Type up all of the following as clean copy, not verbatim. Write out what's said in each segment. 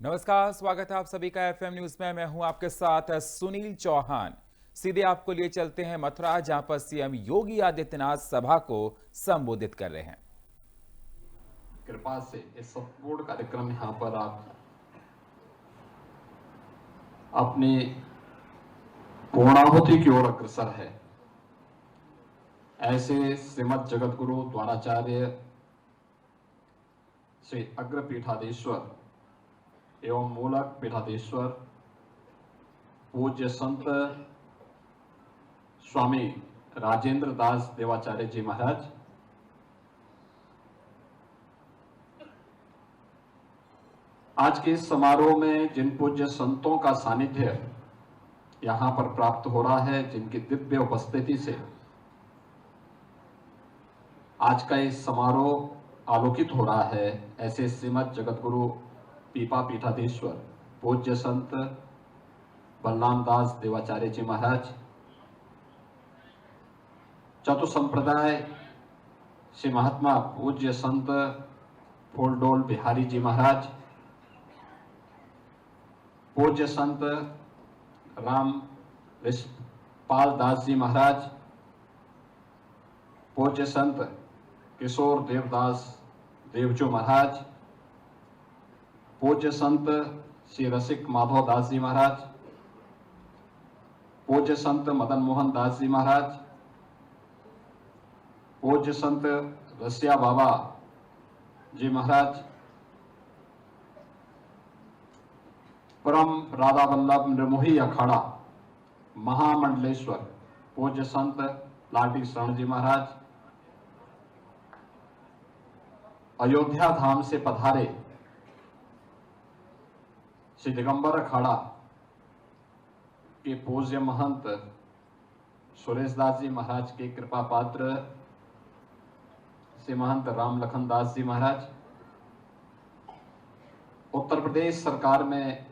नमस्कार, स्वागत है आप सभी का एफएम न्यूज में। मैं हूं आपके साथ सुनील चौहान। सीधे आपको लिए चलते हैं मथुरा, जहां पर सीएम योगी आदित्यनाथ सभा को संबोधित कर रहे हैं। कृपा से ये संपूर्ण कार्यक्रम यहाँ पर आप अपनी पूर्णाहुति की ओर अग्रसर है। ऐसे श्रीमद जगत गुरु द्वाराचार्य श्री अग्र पीठाधीश्वर एवं मूलक पीठाधीश्वर पूज्य संत स्वामी राजेंद्र दास देवाचार्य जी महाराज, आज के इस समारोह में जिन पूज्य संतों का सानिध्य यहाँ पर प्राप्त हो रहा है, जिनकी दिव्य उपस्थिति से आज का इस समारोह आलोकित हो रहा है, ऐसे श्रीमद जगत गुरु पीपा पीठाधीश्वर पूज्य संत बलराम दास देवाचार्य जी महाराज, चतु संप्रदाय श्री महात्मा पूज्य संत फूलडोल बिहारी जी महाराज, पूज्य संत राम पाल दास जी महाराज, पूज्य संत किशोर देवदास देवजू महाराज, पूज्य संत श्री रसिक माधव दास जी महाराज, पूज्य संत मदन मोहन दास जी महाराज, पूज्य संत रसिया बाबा जी महाराज, परम राधा वल्लभ निर्मोही अखाड़ा महामंडलेश्वर पूज्य संत लाटी शरण जी महाराज, अयोध्या धाम से पधारे श्री दिगंबर अखाड़ा के पूज्य महंत सुरेश दास जी महाराज के कृपा पात्र श्री महंत राम लखन दास जी महाराज, उत्तर प्रदेश सरकार में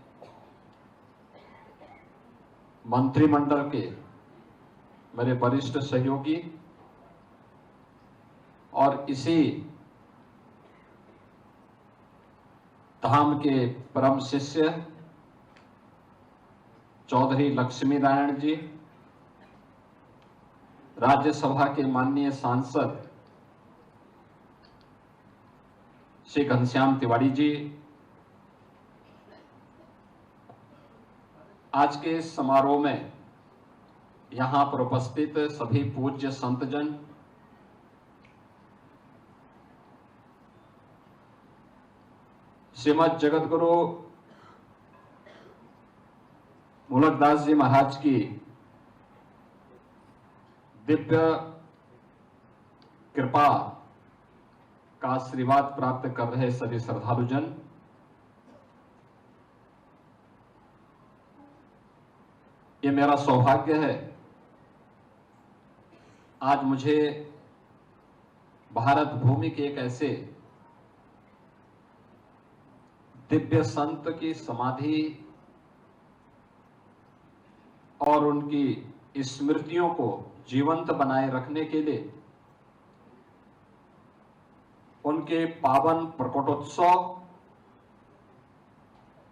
मंत्रिमंडल के मेरे वरिष्ठ सहयोगी और इसी धाम के परम शिष्य चौधरी लक्ष्मी नारायण जी, राज्यसभा के माननीय सांसद श्री घनश्याम तिवारी जी, आज के समारोह में यहां पर उपस्थित सभी पूज्य संतजन, श्रीमद जगत गुरु मूलकदास जी महाराज की दिव्य कृपा का आशीर्वाद प्राप्त कर रहे सभी श्रद्धालुजन, ये मेरा सौभाग्य है आज मुझे भारत भूमि के एक ऐसे दिव्य संत की समाधि और उनकी स्मृतियों को जीवंत बनाए रखने के लिए उनके पावन प्रकटोत्सव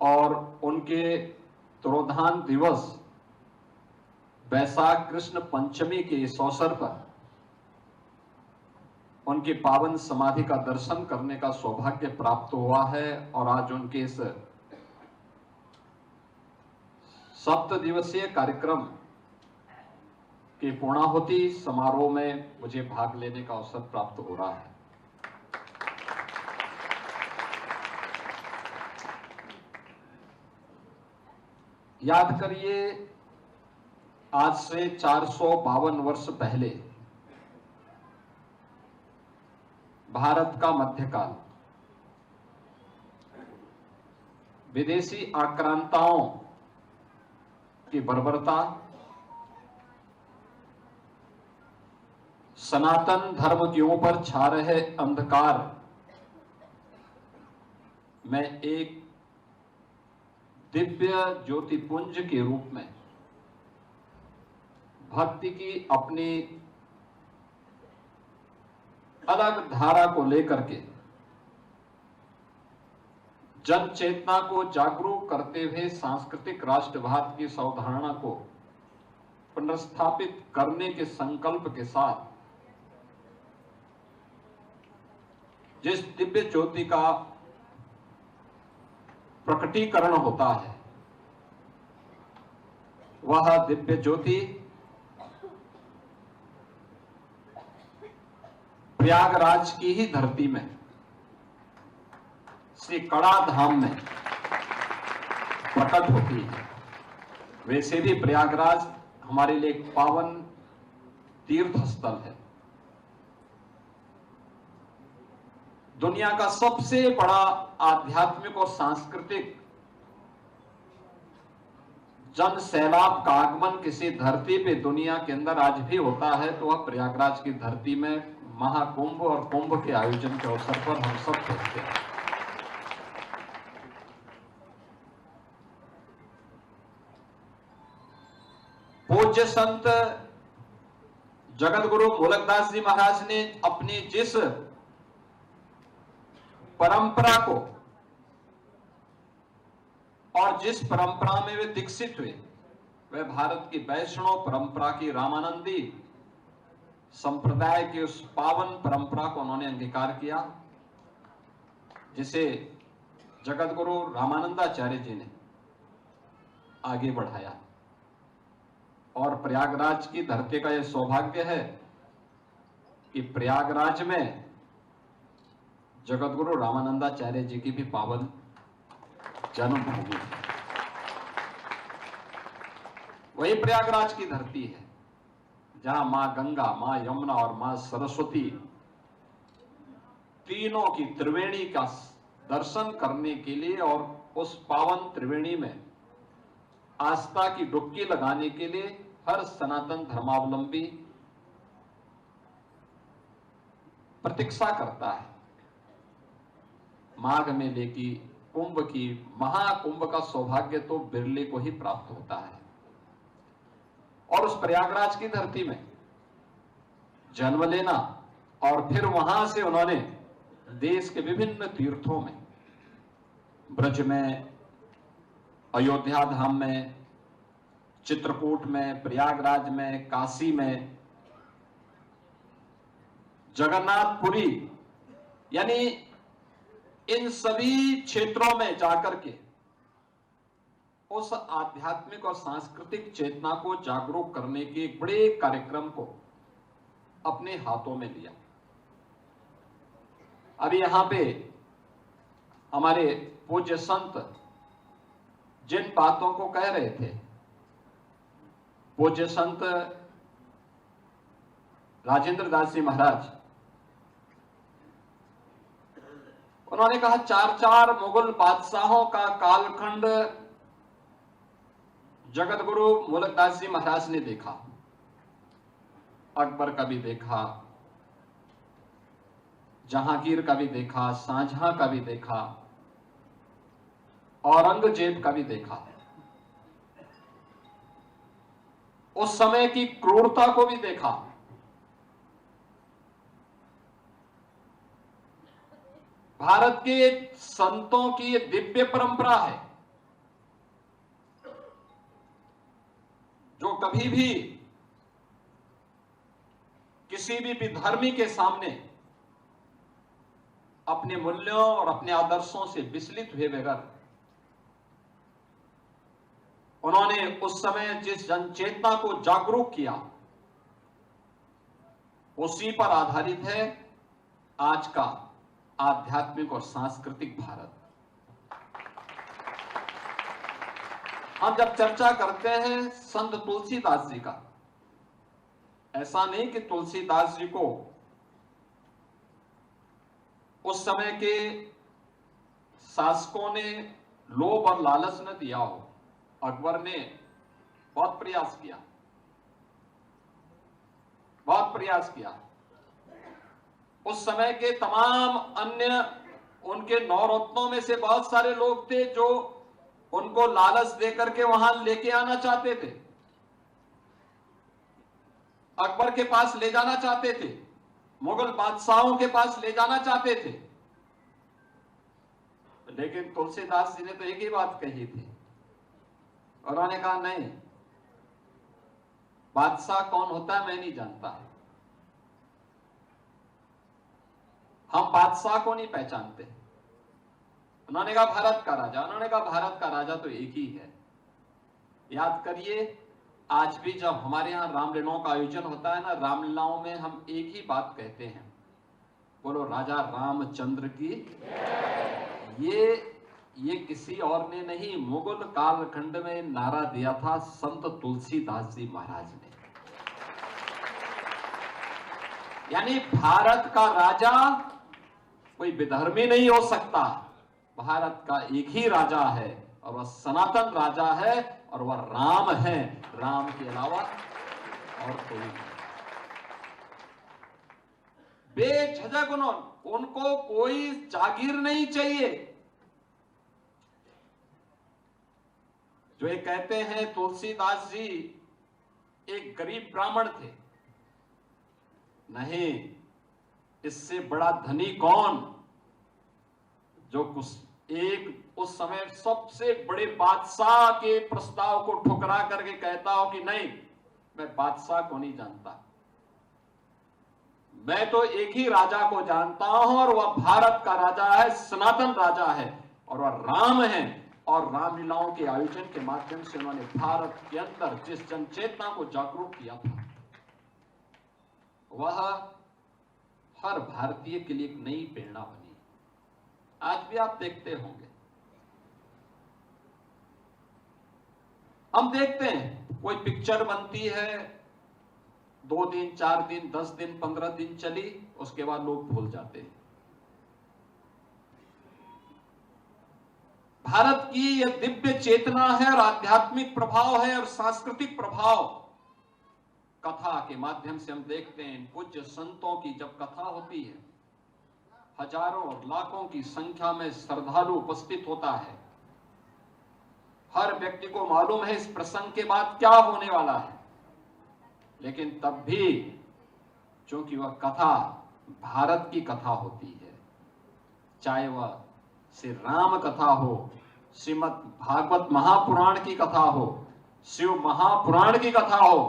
और उनके तिरोधान दिवस वैशाख कृष्ण पंचमी के इस अवसर पर उनकी पावन समाधि का दर्शन करने का सौभाग्य प्राप्त हुआ है। और आज उनके इस 7 दिवसीय कार्यक्रम के पूर्णाहुति समारोह में मुझे भाग लेने का अवसर प्राप्त हो रहा है। याद करिए, आज से 452 वर्ष पहले भारत का मध्यकाल विदेशी आक्रांताओं की बर्बरता, सनातन धर्म के ऊपर छा रहे अंधकार में एक दिव्य ज्योतिपुंज के रूप में भक्ति की अपनी अलग धारा को लेकर के जन चेतना को जागरूक करते हुए सांस्कृतिक राष्ट्रवाद की अवधारणा को पुनर्स्थापित करने के संकल्प के साथ जिस दिव्य ज्योति का प्रकटीकरण होता है, वह दिव्य ज्योति प्रयागराज की ही धरती में श्री कड़ा धाम में प्रकट होती है। वैसे भी प्रयागराज हमारे लिए एक पावन तीर्थ स्थल है। दुनिया का सबसे बड़ा आध्यात्मिक और सांस्कृतिक जन सैलाब का आगमन किसी धरती पे दुनिया के अंदर आज भी होता है तो वह प्रयागराज की धरती में महाकुंभ और कुंभ के आयोजन के अवसर पर हम सब देखते हैं। पूज्य संत जगत गुरु मूलकदास जी महाराज ने अपनी जिस परंपरा को और जिस परंपरा में वे दीक्षित हुए, वह भारत की वैष्णव परंपरा की रामानंदी संप्रदाय की उस पावन परंपरा को उन्होंने अंगीकार किया, जिसे जगत गुरु रामानंदाचार्य जी ने आगे बढ़ाया। और प्रयागराज की धरती का यह सौभाग्य है कि प्रयागराज में जगत गुरु रामानंदाचार्य जी की भी पावन जन्मभूमि है। वही प्रयागराज की धरती है जहां मां गंगा, मां यमुना और मां सरस्वती तीनों की त्रिवेणी का दर्शन करने के लिए और उस पावन त्रिवेणी में आस्था की डुबकी लगाने के लिए हर सनातन धर्मावलंबी प्रतीक्षा करता है। माघ मेले की, कुंभ की, महाकुंभ का सौभाग्य तो बिरले को ही प्राप्त होता है। और उस प्रयागराज की धरती में जन्म लेना और फिर वहां से उन्होंने देश के विभिन्न तीर्थों में, ब्रज में, अयोध्या धाम में, चित्रकूट में, प्रयागराज में, काशी में, जगन्नाथपुरी, यानी इन सभी क्षेत्रों में जाकर के उस आध्यात्मिक और सांस्कृतिक चेतना को जागरूक करने के एक बड़े कार्यक्रम को अपने हाथों में लिया। अभी यहां पे हमारे पूज्य संत जिन बातों को कह रहे थे, पूज्य संत राजेंद्र दास जी महाराज, उन्होंने कहा 4 मुगल बादशाहों का कालखंड जगत गुरु मूलकदास जी महाराज ने देखा। अकबर का भी देखा, जहांगीर का भी देखा, शाहजहां का भी देखा, औरंगजेब का भी देखा। उस समय की क्रूरता को भी देखा। भारत के संतों की ये दिव्य परंपरा है जो कभी भी किसी भी विधर्मी के सामने अपने मूल्यों और अपने आदर्शों से विचलित हुए बगैर उन्होंने उस समय जिस जनचेतना को जागरूक किया, उसी पर आधारित है आज का आध्यात्मिक और सांस्कृतिक भारत। हम जब चर्चा करते हैं संत तुलसीदास जी का, ऐसा नहीं कि तुलसीदास जी को उस समय के शासकों ने लोभ और लालच न दिया हो। अकबर ने बहुत प्रयास किया, बहुत प्रयास किया। उस समय के तमाम अन्य उनके नौरत्नों में से बहुत सारे लोग थे जो उनको लालच देकर के वहां लेके आना चाहते थे, अकबर के पास ले जाना चाहते थे, मुगल बादशाहों के पास ले जाना चाहते थे। लेकिन तुलसीदास जी ने तो एक ही बात कही थी, उन्होंने कहा नहीं, बादशाह कौन होता है मैं नहीं जानता, हम बादशाह को नहीं पहचानते। उन्होंने कहा भारत का राजा, उन्होंने कहा भारत का राजा तो एक ही है। याद करिए, आज भी जब हमारे यहाँ रामलीलाओं का आयोजन होता है ना, रामलीलाओं में हम एक ही बात कहते हैं, बोलो राजा रामचंद्र की। ये किसी और ने नहीं, मुगल कालखंड में नारा दिया था संत तुलसीदास जी महाराज ने। यानी भारत का राजा कोई विधर्मी नहीं हो सकता, भारत का एक ही राजा है और वह सनातन राजा है और वह राम है, राम के अलावा और कोई नहीं। बेझिझक उनको कोई जागीर नहीं चाहिए। जो ये कहते हैं तुलसीदास जी एक गरीब ब्राह्मण थे, नहीं, इससे बड़ा धनी कौन, जो उस समय सबसे बड़े बादशाह के प्रस्ताव को ठुकरा करके कहता हो कि नहीं, मैं बादशाह को नहीं जानता, मैं तो एक ही राजा को जानता हूं और वह भारत का राजा है, सनातन राजा है और वह राम है। और रामलीलाओं के आयोजन के माध्यम से उन्होंने भारत के अंदर जिस जनचेतना को जागरूक किया था, वह हर भारतीय के लिए एक नई प्रेरणा बनी। आज भी आप देखते होंगे, हम देखते हैं कोई पिक्चर बनती है, 2 दिन 4 दिन 10 दिन 15 दिन चली, उसके बाद लोग भूल जाते हैं। भारत की यह दिव्य चेतना है और आध्यात्मिक प्रभाव है और सांस्कृतिक प्रभाव। कथा के माध्यम से हम देखते हैं, पूज्य संतों की जब कथा होती है, हजारों और लाखों की संख्या में श्रद्धालु उपस्थित होता है। हर व्यक्ति को मालूम है इस प्रसंग के बाद क्या होने वाला है, लेकिन तब भी चूंकि वह कथा भारत की कथा होती है, चाहे वह श्री राम कथा हो, श्रीमद् भागवत महापुराण की कथा हो, शिव महापुराण की कथा हो,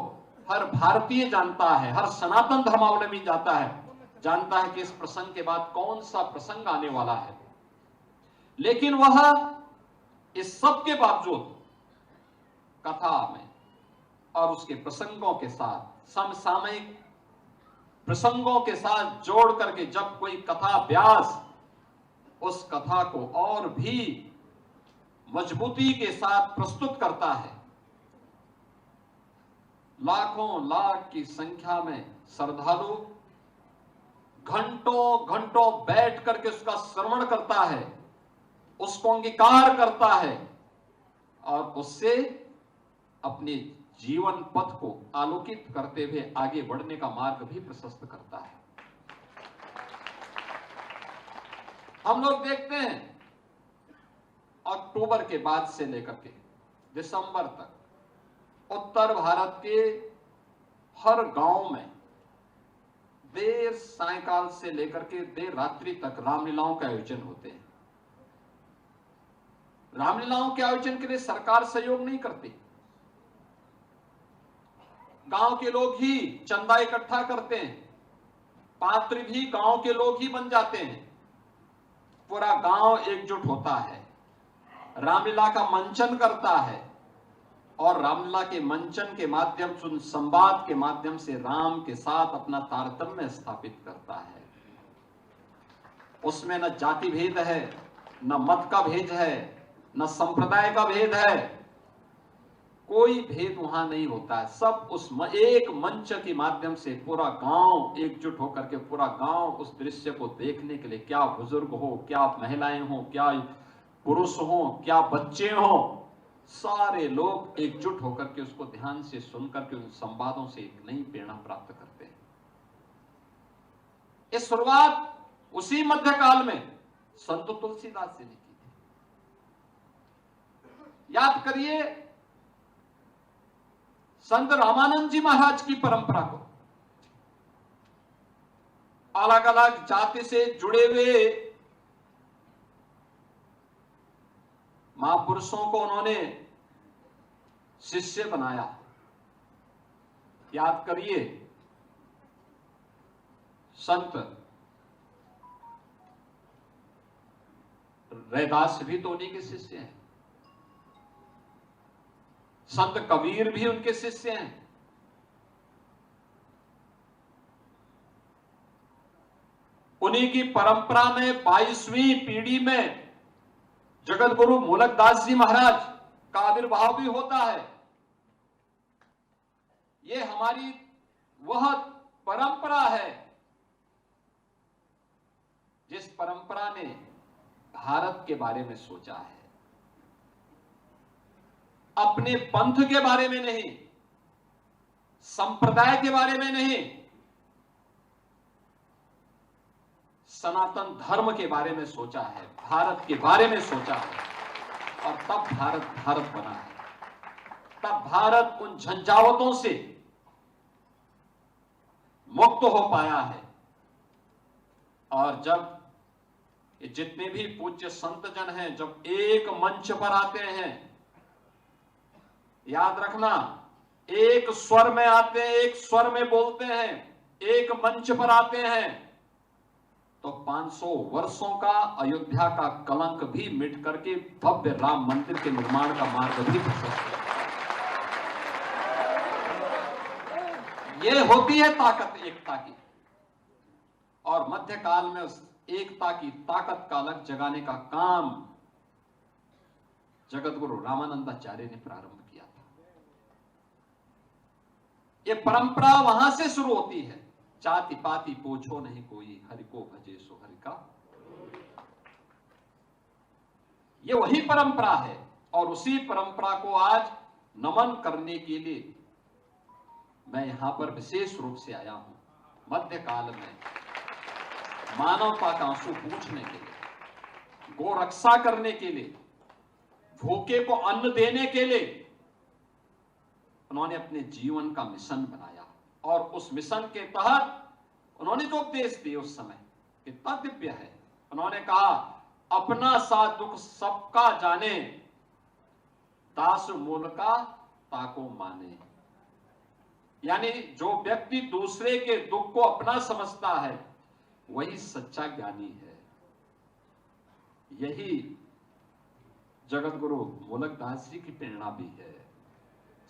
हर भारतीय जानता है, हर सनातन धर्मावलंबी जानता है कि इस प्रसंग के बाद कौन सा प्रसंग आने वाला है। लेकिन वह इस सब के बावजूद कथा में और उसके प्रसंगों के साथ, समसामयिक प्रसंगों के साथ जोड़ करके जब कोई कथा व्यास उस कथा को और भी मजबूती के साथ प्रस्तुत करता है, लाखों लाख की संख्या में श्रद्धालु घंटों घंटों बैठ करके उसका श्रवण करता है, उसको अंगीकार करता है और उससे अपने जीवन पथ को आलोकित करते हुए आगे बढ़ने का मार्ग भी प्रशस्त करता है। हम लोग देखते हैं अक्टूबर के बाद से लेकर के दिसंबर तक उत्तर भारत के हर गांव में देर सायंकाल से लेकर के देर रात्रि तक रामलीलाओं के आयोजन होते हैं। रामलीलाओं के आयोजन के लिए सरकार सहयोग नहीं करती, गांव के लोग ही चंदा इकट्ठा करते हैं, पात्र भी गांव के लोग ही बन जाते हैं, पूरा गांव एकजुट होता है, रामलीला का मंचन करता है और रामलीला के मंचन के माध्यम से, संवाद के माध्यम से राम के साथ अपना तारतम्य स्थापित करता है। उसमें न जाति भेद है, न मत का भेद है, न संप्रदाय का भेद है, कोई भेद वहां नहीं होता है। सब उस एक मंच के माध्यम से पूरा गांव एकजुट होकर के, पूरा गांव उस दृश्य को देखने के लिए, क्या बुजुर्ग हो, क्या महिलाएं हो, क्या पुरुष हो, क्या बच्चे हो, सारे लोग एकजुट होकर के उसको ध्यान से सुनकर के उन संवादों से एक नई प्रेरणा प्राप्त करते हैं। ये शुरुआत उसी मध्यकाल में संत तुलसीदास जी ने की थी। याद करिए संत रामानंद जी महाराज की परंपरा को, अलग अलग जाति से जुड़े हुए महापुरुषों को उन्होंने शिष्य बनाया। याद करिए, संत रैदास भी तो उन्हीं के शिष्य हैं, संत कबीर भी उनके शिष्य हैं। उन्हीं की परंपरा में 22वीं पीढ़ी में जगत गुरु मूलकदास जी महाराज का आविर्भाव भी होता है। ये हमारी वह परंपरा है जिस परंपरा ने भारत के बारे में सोचा है, अपने पंथ के बारे में नहीं, संप्रदाय के बारे में नहीं, सनातन धर्म के बारे में सोचा है, भारत के बारे में सोचा है। और तब भारत भारत बना है, तब भारत उन झंझावतों से मुक्त हो पाया है। और जब ये जितने भी पूज्य संत जन हैं, जब एक मंच पर आते हैं, याद रखना, एक स्वर में आते हैं, एक स्वर में बोलते हैं, एक मंच पर आते हैं, तो 500 वर्षों का अयोध्या का कलंक भी मिट करके भव्य राम मंदिर के निर्माण का मार्ग भी प्रशस्त है। ये होती है ताकत एकता की। और मध्यकाल में उस एकता की ताकत का अलग जगाने का काम जगत गुरु रामानंदाचार्य ने प्रारंभ किया था। ये परंपरा वहां से शुरू होती है। जाति पाति पूछो नहीं कोई, हरि को भजे सो हरि का। ये वही परंपरा है और उसी परंपरा को आज नमन करने के लिए मैं यहां पर विशेष रूप से आया हूं। मध्यकाल में मानवता का आंसू पूछने के लिए, गो रक्षा करने के लिए, भूखे को अन्न देने के लिए उन्होंने अपने जीवन का मिशन बनाया। और उस मिशन के तहत उन्होंने जो उपदेश दिए उस समय कितना दिव्य है। उन्होंने कहा, अपना सा दुख सबका जाने, दास मूल का ताको माने। यानी जो व्यक्ति दूसरे के दुख को अपना समझता है वही सच्चा ज्ञानी है। यही जगत गुरु मूलकदास जी की प्रेरणा भी है।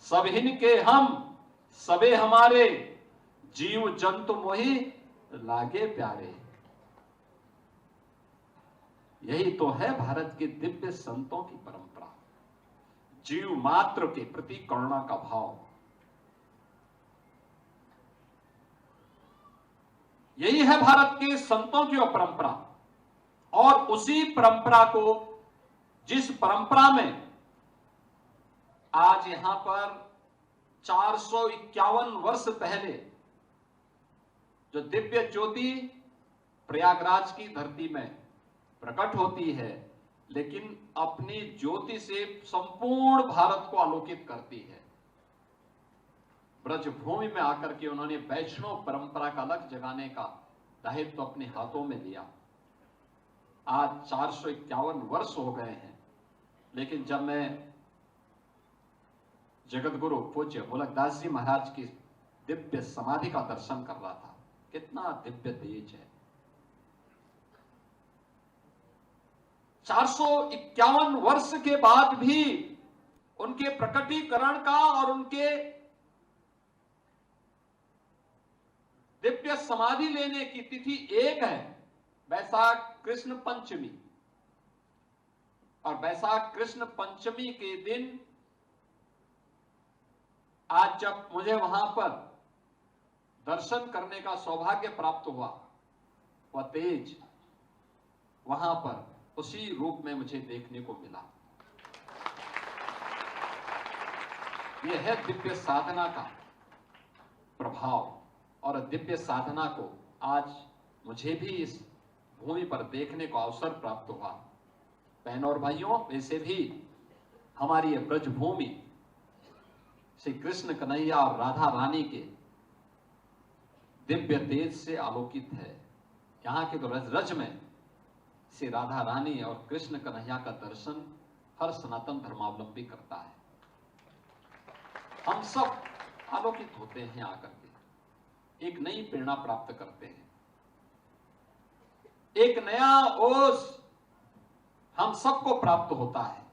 सब हिन के हम सबे हमारे, जीव जंतु मोहि लागे प्यारे। यही तो है भारत के दिव्य संतों की परंपरा, जीव मात्र के प्रति करुणा का भाव। यही है भारत के संतों की परंपरा। और उसी परंपरा को, जिस परंपरा में आज यहां पर 451 वर्ष पहले जो दिव्य ज्योति प्रयागराज की धरती में प्रकट होती है, लेकिन अपनी ज्योति से संपूर्ण भारत को आलोकित करती है। ब्रजभूमि में आकर के उन्होंने वैष्णव परंपरा का अलग जगाने का दायित्व अपने हाथों में लिया। आज 451 वर्ष हो गए हैं, लेकिन जब मैं जगत गुरु पूज्य मूलकदास जी महाराज की दिव्य समाधि का दर्शन कर रहा था, कितना दिव्य तेज है। 451 वर्ष के बाद भी उनके प्रकटीकरण का और उनके दिव्य समाधि लेने की तिथि एक है, वैशाख कृष्ण पंचमी। और वैशाख कृष्ण पंचमी के दिन आज जब मुझे वहां पर दर्शन करने का सौभाग्य प्राप्त हुआ, वह तेज वहां पर उसी रूप में मुझे देखने को मिला। यह है दिव्य साधना का प्रभाव। और दिव्य साधना को आज मुझे भी इस भूमि पर देखने को अवसर प्राप्त हुआ। बहनों और भाइयों, वैसे भी हमारी ये ब्रजभूमि श्री कृष्ण कन्हैया और राधा रानी के दिव्य तेज से आलोकित है। यहाँ के तो रज रज में श्री राधा रानी और कृष्ण कन्हैया का दर्शन हर सनातन धर्मावलंबी करता है। हम सब आलोकित होते हैं आकर के, एक नई प्रेरणा प्राप्त करते हैं, एक नया ओज हम सबको प्राप्त होता है।